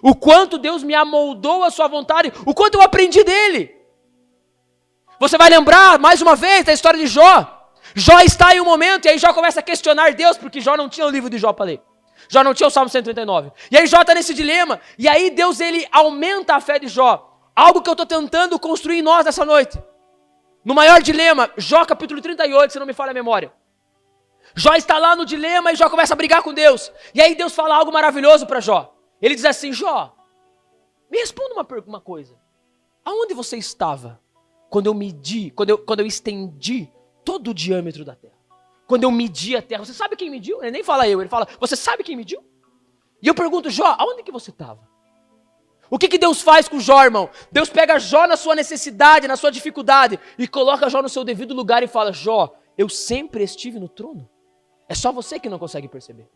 O quanto Deus me amoldou à sua vontade. O quanto eu aprendi dele. Você vai lembrar, mais uma vez, da história de Jó. Jó está em um momento, e aí Jó começa a questionar Deus, porque Jó não tinha o livro de Jó para ler. Jó não tinha o Salmo 139. E aí Jó está nesse dilema, e aí Deus ele aumenta a fé de Jó. Algo que eu estou tentando construir em nós nessa noite. No maior dilema, Jó capítulo 38, se não me falha a memória. Jó está lá no dilema e Jó começa a brigar com Deus. E aí Deus fala algo maravilhoso para Jó. Ele diz assim, Jó, me responda uma coisa. Aonde você estava quando eu medi, quando eu estendi todo o diâmetro da terra? Quando eu medi a terra, você sabe quem mediu? Ele nem fala eu, ele fala, você sabe quem mediu? E eu pergunto, Jó, aonde que você estava? O que Deus faz com Jó, irmão? Deus pega Jó na sua necessidade, na sua dificuldade, e coloca Jó no seu devido lugar e fala, Jó, eu sempre estive no trono. É só você que não consegue perceber.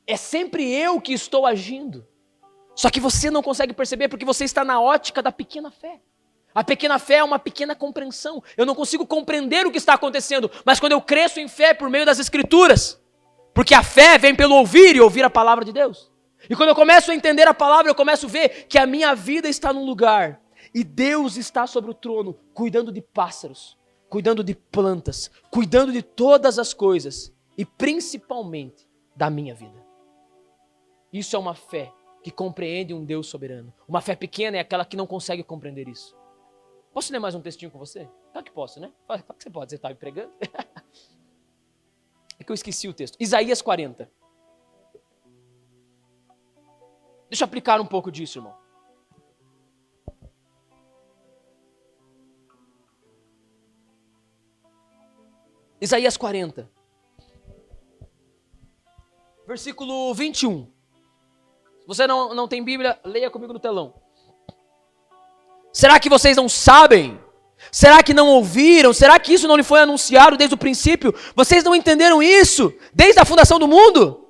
É sempre eu que estou agindo. Só que você não consegue perceber porque você está na ótica da pequena fé. A pequena fé é uma pequena compreensão. Eu não consigo compreender o que está acontecendo, mas quando eu cresço em fé por meio das Escrituras, porque a fé vem pelo ouvir e ouvir a palavra de Deus. E quando eu começo a entender a palavra, eu começo a ver que a minha vida está num lugar e Deus está sobre o trono, cuidando de pássaros, cuidando de plantas, cuidando de todas as coisas e principalmente da minha vida. Isso é uma fé que compreende um Deus soberano. Uma fé pequena é aquela que não consegue compreender isso. Posso ler mais um textinho com você? Claro que posso, né? Fala que você pode, você está me pregando. É que eu esqueci o texto. Isaías 40. Deixa eu aplicar um pouco disso, irmão. Isaías 40. Versículo 21. Se você não tem Bíblia, leia comigo no telão. Será que vocês não sabem? Será que não ouviram? Será que isso não lhe foi anunciado desde o princípio? Vocês não entenderam isso desde a fundação do mundo?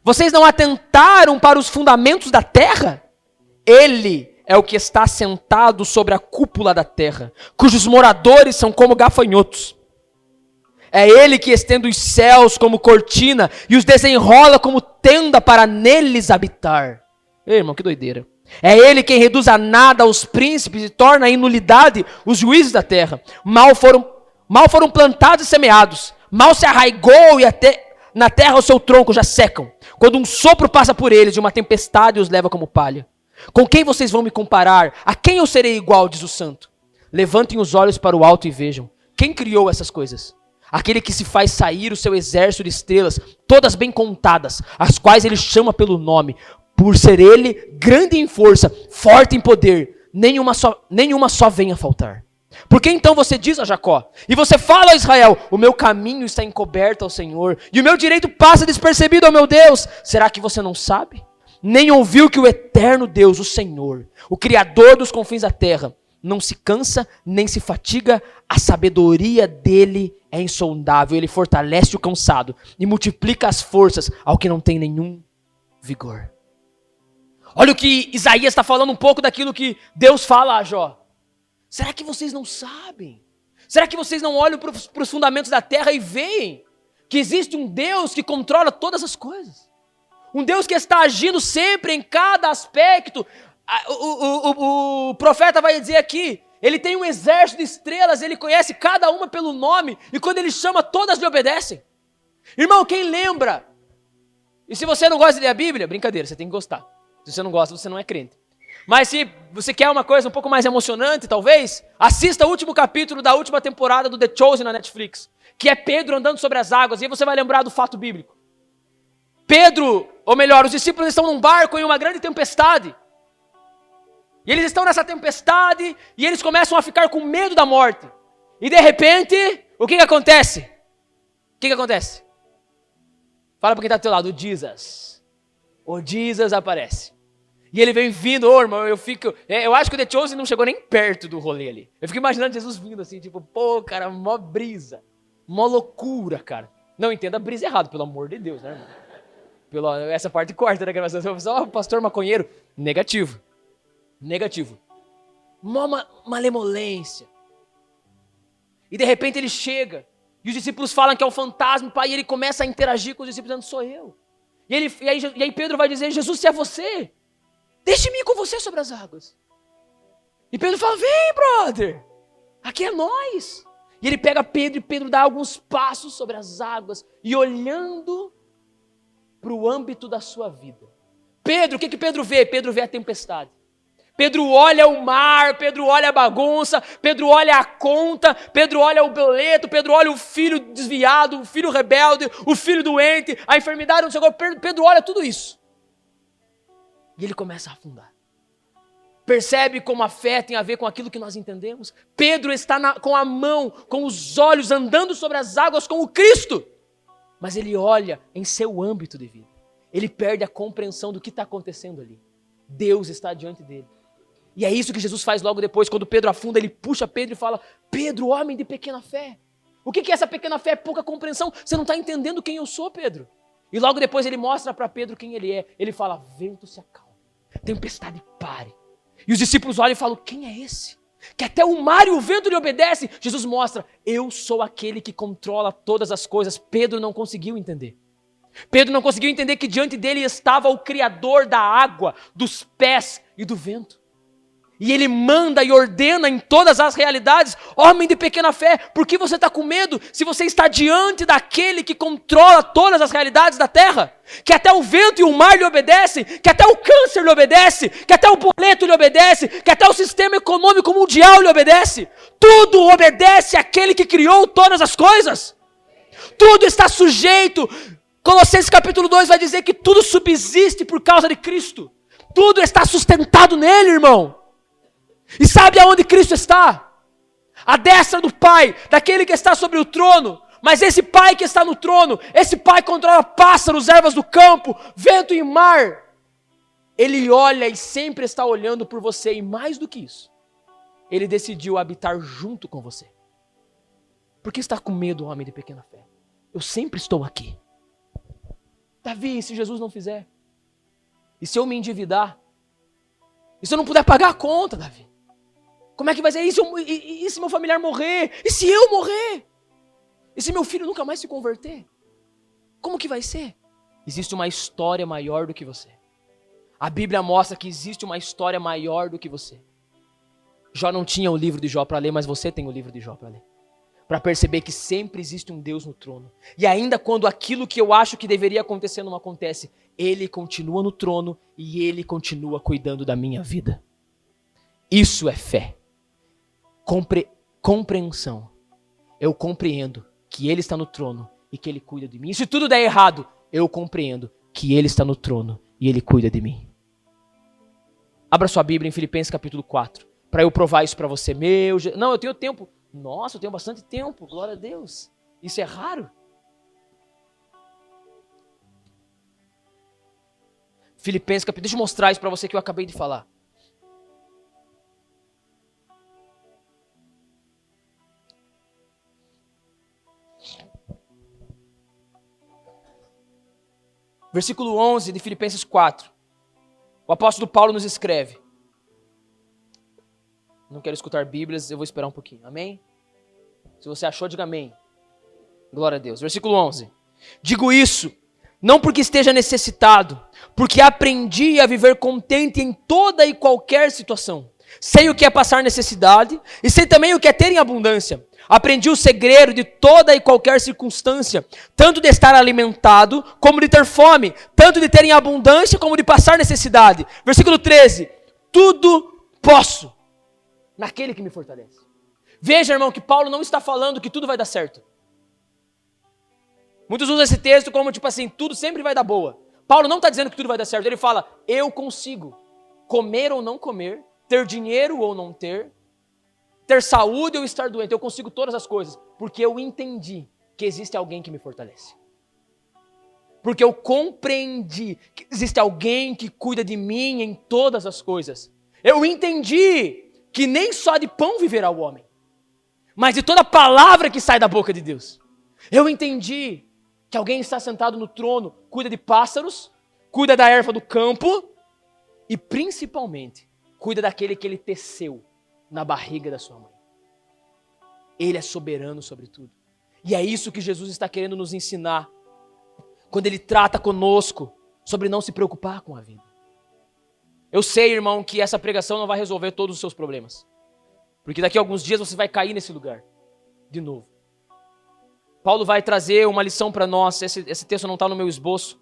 Vocês não atentaram para os fundamentos da terra? Ele é o que está sentado sobre a cúpula da terra, cujos moradores são como gafanhotos. É ele que estende os céus como cortina e os desenrola como tenda para neles habitar. Ei, irmão, que doideira. É ele quem reduz a nada os príncipes e torna em nulidade os juízes da terra. Mal foram plantados e semeados, mal se arraigou e até na terra o seu tronco já secam. Quando um sopro passa por eles e uma tempestade os leva como palha. Com quem vocês vão me comparar? A quem eu serei igual, diz o santo? Levantem os olhos para o alto e vejam. Quem criou essas coisas? Aquele que se faz sair o seu exército de estrelas, todas bem contadas, as quais ele chama pelo nome. Por ser ele grande em força, forte em poder, nenhuma só venha a faltar. Por que então você diz a Jacó, e você fala a Israel, o meu caminho está encoberto ao Senhor, e o meu direito passa despercebido ao meu Deus? Será que você não sabe? Nem ouviu que o eterno Deus, o Senhor, o Criador dos confins da terra, não se cansa, nem se fatiga, a sabedoria dele é insondável, ele fortalece o cansado, e multiplica as forças ao que não tem nenhum vigor. Olha o que Isaías está falando um pouco daquilo que Deus fala a Jó. Será que vocês não sabem? Será que vocês não olham para os fundamentos da terra e veem que existe um Deus que controla todas as coisas? Um Deus que está agindo sempre em cada aspecto. O profeta vai dizer aqui, ele tem um exército de estrelas, ele conhece cada uma pelo nome, e quando ele chama, todas lhe obedecem. Irmão, quem lembra? E se você não gosta de ler a Bíblia, brincadeira, você tem que gostar. Se você não gosta, você não é crente. Mas se você quer uma coisa um pouco mais emocionante, talvez, assista o último capítulo da última temporada do The Chosen na Netflix, que é Pedro andando sobre as águas, e aí você vai lembrar do fato bíblico. Pedro, ou melhor, os discípulos estão num barco em uma grande tempestade. E eles estão nessa tempestade, e eles começam a ficar com medo da morte. E de repente, o que acontece? O que acontece? Fala para quem está do teu lado, o Jesus. O Jesus aparece. E ele vem vindo, irmão, eu acho que o The Chosen não chegou nem perto do rolê ali. Eu fico imaginando Jesus vindo assim, tipo, pô, cara, mó brisa, mó loucura, cara. Não entenda a brisa errado, pelo amor de Deus, né, irmão? Essa parte corta da gravação, só pastor maconheiro, negativo. Mó malemolência. E de repente ele chega, e os discípulos falam que é o fantasma, pai, e ele começa a interagir com os discípulos, dizendo, sou eu. E aí Pedro vai dizer, Jesus, se é você, deixe-me ir com você sobre as águas. E Pedro fala, vem, brother, aqui é nós. E ele pega Pedro e Pedro dá alguns passos sobre as águas e olhando para o âmbito da sua vida. Pedro, o que Pedro vê? Pedro vê a tempestade. Pedro olha o mar, Pedro olha a bagunça, Pedro olha a conta, Pedro olha o boleto, Pedro olha o filho desviado, o filho rebelde, o filho doente, a enfermidade, não sei o que. Pedro olha tudo isso. E ele começa a afundar. Percebe como a fé tem a ver com aquilo que nós entendemos? Pedro está com a mão, com os olhos, andando sobre as águas com o Cristo. Mas ele olha em seu âmbito de vida. Ele perde a compreensão do que está acontecendo ali. Deus está diante dele. E é isso que Jesus faz logo depois, quando Pedro afunda, ele puxa Pedro e fala, Pedro, homem de pequena fé, O que é essa pequena fé? Pouca compreensão. Você não está entendendo quem eu sou, Pedro. E logo depois ele mostra para Pedro quem ele é. Ele fala, vento se acalma, tempestade pare. E os discípulos olham e falam, quem é esse? Que até o mar e o vento lhe obedecem. Jesus mostra, eu sou aquele que controla todas as coisas. Pedro não conseguiu entender. Pedro não conseguiu entender que diante dele estava o Criador da água, dos pés e do vento. E ele manda e ordena em todas as realidades. Homem de pequena fé, por que você está com medo se você está diante daquele que controla todas as realidades da terra? Que até o vento e o mar lhe obedecem, que até o câncer lhe obedece, que até o boleto lhe obedece, que até o sistema econômico mundial lhe obedece. Tudo obedece àquele que criou todas as coisas. Tudo está sujeito. Colossenses capítulo 2 vai dizer que tudo subsiste por causa de Cristo. Tudo está sustentado nele, irmão. E sabe aonde Cristo está? À destra do Pai, daquele que está sobre o trono. Mas esse Pai que está no trono, esse Pai controla pássaros, ervas do campo, vento e mar. Ele olha e sempre está olhando por você. E mais do que isso, ele decidiu habitar junto com você. Por que está com medo, homem de pequena fé? Eu sempre estou aqui. Davi, e se Jesus não fizer? E se eu me endividar? E se eu não puder pagar a conta, Davi? Como é que vai ser? E se meu familiar morrer? E se eu morrer? E se meu filho nunca mais se converter? Como que vai ser? Existe uma história maior do que você. A Bíblia mostra que existe uma história maior do que você. Jó não tinha o livro de Jó para ler, mas você tem o livro de Jó para ler. Para perceber que sempre existe um Deus no trono. E ainda quando aquilo que eu acho que deveria acontecer não acontece, Ele continua no trono e Ele continua cuidando da minha vida. Isso é fé. Compreensão. Eu compreendo que Ele está no trono e que Ele cuida de mim. E se tudo der errado, eu compreendo que Ele está no trono e Ele cuida de mim. Abra sua Bíblia em Filipenses capítulo 4, para eu provar isso para você. Não, eu tenho tempo. Nossa, eu tenho bastante tempo, glória a Deus. Isso é raro. Filipenses capítulo, deixa eu mostrar isso para você que eu acabei de falar. Versículo 11 de Filipenses 4. O apóstolo Paulo nos escreve. Não quero escutar Bíblias, eu vou esperar um pouquinho. Amém? Se você achou, diga amém. Glória a Deus. Versículo 11. Digo isso, não porque esteja necessitado, porque aprendi a viver contente em toda e qualquer situação. Sei o que é passar necessidade e sei também o que é ter em abundância. Aprendi o segredo de toda e qualquer circunstância, tanto de estar alimentado como de ter fome, tanto de ter em abundância como de passar necessidade. Versículo 13. Tudo posso naquele que me fortalece. Veja, irmão, que Paulo não está falando que tudo vai dar certo. Muitos usam esse texto como tipo assim, tudo sempre vai dar boa. Paulo não está dizendo que tudo vai dar certo. Ele fala, eu consigo comer ou não comer, ter dinheiro ou não ter saúde ou estar doente. Eu consigo todas as coisas, porque eu entendi que existe alguém que me fortalece. Porque eu compreendi que existe alguém que cuida de mim em todas as coisas. Eu entendi que nem só de pão viverá o homem, mas de toda palavra que sai da boca de Deus. Eu entendi que alguém está sentado no trono, cuida de pássaros, cuida da erva do campo e principalmente cuida daquele que ele teceu na barriga da sua mãe. Ele é soberano sobre tudo. E é isso que Jesus está querendo nos ensinar quando Ele trata conosco sobre não se preocupar com a vida. Eu sei, irmão, que essa pregação não vai resolver todos os seus problemas. Porque daqui a alguns dias você vai cair nesse lugar de novo. Paulo vai trazer uma lição para nós. Esse texto não está no meu esboço.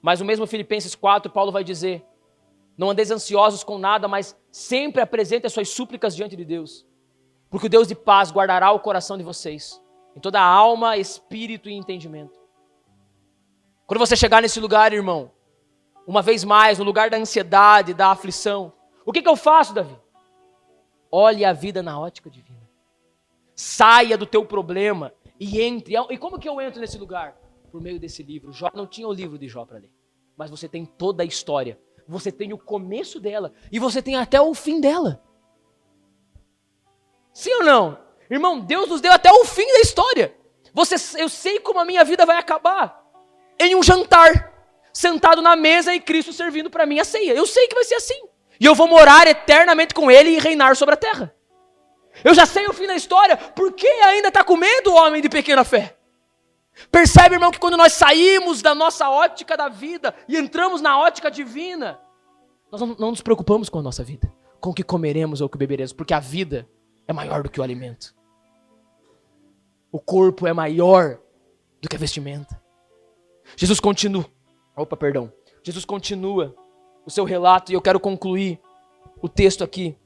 Mas no mesmo Filipenses 4, Paulo vai dizer, não andeis ansiosos com nada, mas sempre apresente as suas súplicas diante de Deus. Porque o Deus de paz guardará o coração de vocês, em toda a alma, espírito e entendimento. Quando você chegar nesse lugar, irmão, uma vez mais, no lugar da ansiedade, da aflição, o que eu faço, Davi? Olhe a vida na ótica divina. Saia do teu problema e entre. E como que eu entro nesse lugar? Por meio desse livro. Jó não tinha o livro de Jó para ler, mas você tem toda a história. Você tem o começo dela e você tem até o fim dela. Sim ou não? Irmão, Deus nos deu até o fim da história. Eu sei como a minha vida vai acabar. Em um jantar, sentado na mesa e Cristo servindo para mim a ceia. Eu sei que vai ser assim. E eu vou morar eternamente com Ele e reinar sobre a terra. Eu já sei o fim da história. Por que ainda está com medo, homem de pequena fé? Percebe, irmão, que quando nós saímos da nossa ótica da vida e entramos na ótica divina, nós não nos preocupamos com a nossa vida, com o que comeremos ou o que beberemos, porque a vida é maior do que o alimento. O corpo é maior do que a vestimenta. Jesus continua o seu relato e eu quero concluir o texto aqui.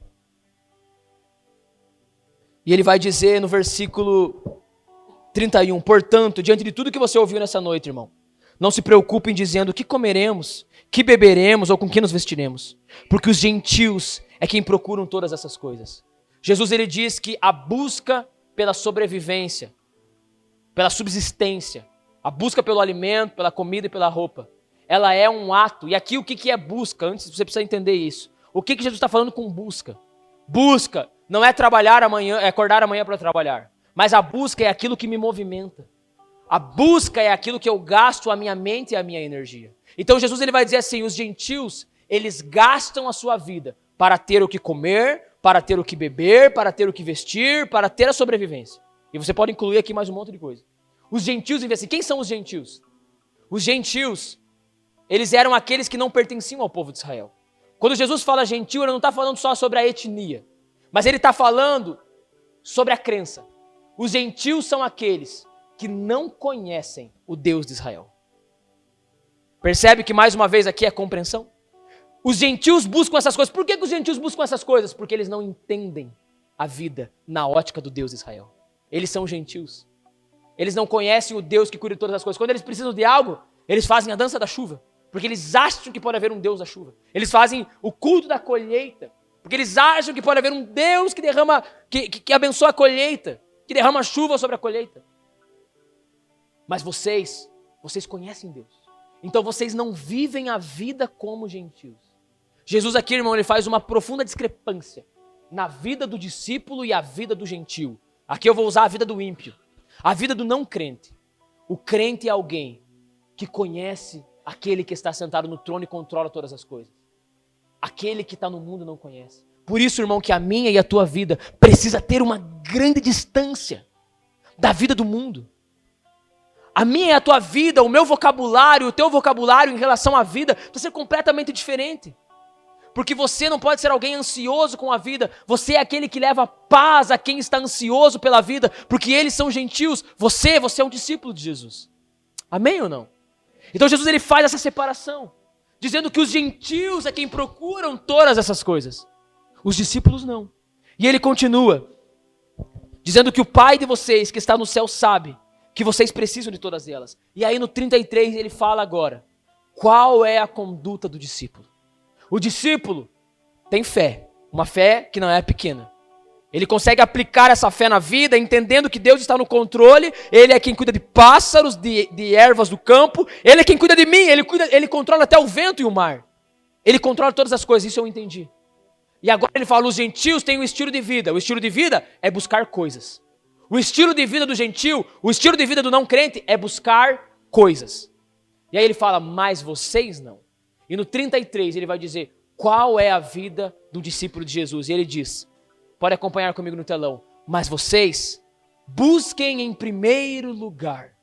E ele vai dizer no versículo 31, portanto, diante de tudo que você ouviu nessa noite, irmão, não se preocupem dizendo o que comeremos, que beberemos ou com que nos vestiremos, porque os gentios é quem procuram todas essas coisas. Jesus, ele diz que a busca pela sobrevivência, pela subsistência, a busca pelo alimento, pela comida e pela roupa, ela é um ato. E aqui o que é busca? Antes você precisa entender isso. O que Jesus está falando com busca? Busca não é trabalhar amanhã, é acordar amanhã para trabalhar. Mas a busca é aquilo que me movimenta. A busca é aquilo que eu gasto a minha mente e a minha energia. Então Jesus, ele vai dizer assim, os gentios, eles gastam a sua vida para ter o que comer, para ter o que beber, para ter o que vestir, para ter a sobrevivência. E você pode incluir aqui mais um monte de coisa. Os gentios, assim, quem são os gentios? Os gentios, eles eram aqueles que não pertenciam ao povo de Israel. Quando Jesus fala gentil, ele não está falando só sobre a etnia, mas ele está falando sobre a crença. Os gentios são aqueles que não conhecem o Deus de Israel. Percebe que mais uma vez aqui é compreensão? Os gentios buscam essas coisas. Por que os gentios buscam essas coisas? Porque eles não entendem a vida na ótica do Deus de Israel. Eles são gentios. Eles não conhecem o Deus que cuida de todas as coisas. Quando eles precisam de algo, eles fazem a dança da chuva. Porque eles acham que pode haver um Deus da chuva. Eles fazem o culto da colheita. Porque eles acham que pode haver um Deus que derrama, que abençoa a colheita. Que derrama chuva sobre a colheita. Mas vocês conhecem Deus. Então vocês não vivem a vida como gentios. Jesus aqui, irmão, ele faz uma profunda discrepância na vida do discípulo e a vida do gentio. Aqui eu vou usar a vida do ímpio. A vida do não crente. O crente é alguém que conhece aquele que está sentado no trono e controla todas as coisas. Aquele que está no mundo não conhece. Por isso, irmão, que a minha e a tua vida precisa ter uma grande distância da vida do mundo. A minha e a tua vida, o meu vocabulário, o teu vocabulário em relação à vida precisa ser completamente diferente. Porque você não pode ser alguém ansioso com a vida. Você é aquele que leva paz a quem está ansioso pela vida, porque eles são gentios. Você é um discípulo de Jesus. Amém ou não? Então Jesus, ele faz essa separação, dizendo que os gentios é quem procuram todas essas coisas. Os discípulos não. E ele continua, dizendo que o Pai de vocês que está no céu sabe que vocês precisam de todas elas. E aí no 33 ele fala agora, qual é a conduta do discípulo? O discípulo tem fé, uma fé que não é pequena. Ele consegue aplicar essa fé na vida, entendendo que Deus está no controle, Ele é quem cuida de pássaros, de ervas do campo, Ele é quem cuida de mim, Ele controla até o vento e o mar. Ele controla todas as coisas, isso eu entendi. E agora ele fala, os gentios têm um estilo de vida. O estilo de vida é buscar coisas. O estilo de vida do gentio, o estilo de vida do não crente é buscar coisas. E aí ele fala, mas vocês não. E no 33 ele vai dizer, qual é a vida do discípulo de Jesus? E ele diz, pode acompanhar comigo no telão, mas vocês busquem em primeiro lugar.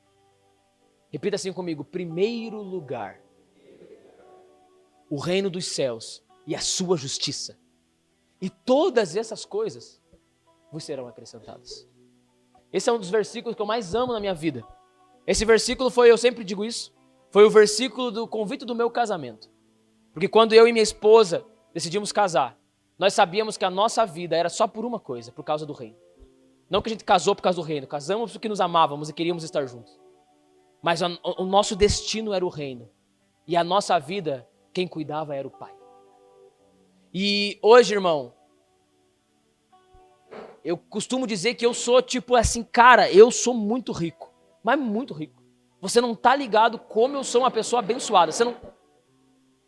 Repita assim comigo, primeiro lugar. O reino dos céus e a sua justiça. E todas essas coisas vos serão acrescentadas. Esse é um dos versículos que eu mais amo na minha vida. Esse versículo foi, eu sempre digo isso, foi o versículo do convite do meu casamento. Porque quando eu e minha esposa decidimos casar, nós sabíamos que a nossa vida era só por uma coisa, por causa do reino. Não que a gente casou por causa do reino, casamos porque nos amávamos e queríamos estar juntos. Mas o nosso destino era o reino. E a nossa vida, quem cuidava era o Pai. E hoje, irmão, eu costumo dizer que eu sou tipo assim, cara, eu sou muito rico, mas muito rico. Você não tá ligado como eu sou uma pessoa abençoada. Você não...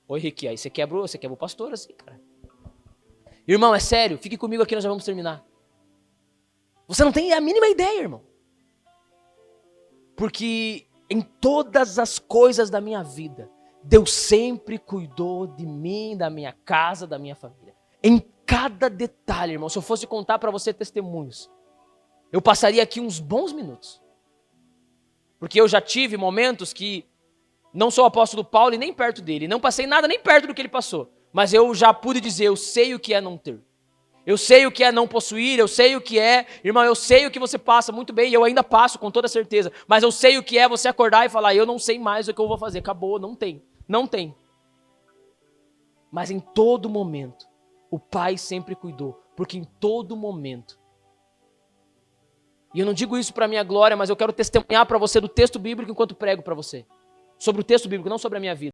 Oi, Rick, aí você quebra o pastor assim, cara. Irmão, é sério, fique comigo aqui, nós já vamos terminar. Você não tem a mínima ideia, irmão. Porque em todas as coisas da minha vida, Deus sempre cuidou de mim, da minha casa, da minha família. Em cada detalhe, irmão. Se eu fosse contar para você testemunhos, eu passaria aqui uns bons minutos. Porque eu já tive momentos que não sou o apóstolo Paulo e nem perto dele. Não passei nada nem perto do que ele passou. Mas eu já pude dizer, eu sei o que é não ter. Eu sei o que é não possuir, eu sei o que é, irmão, eu sei o que você passa muito bem, e eu ainda passo com toda certeza, mas eu sei o que é você acordar e falar, eu não sei mais o que eu vou fazer, acabou, não tem. Mas em todo momento, o Pai sempre cuidou, porque em todo momento, e eu não digo isso para minha glória, mas eu quero testemunhar para você do texto bíblico enquanto prego para você, sobre o texto bíblico, não sobre a minha vida.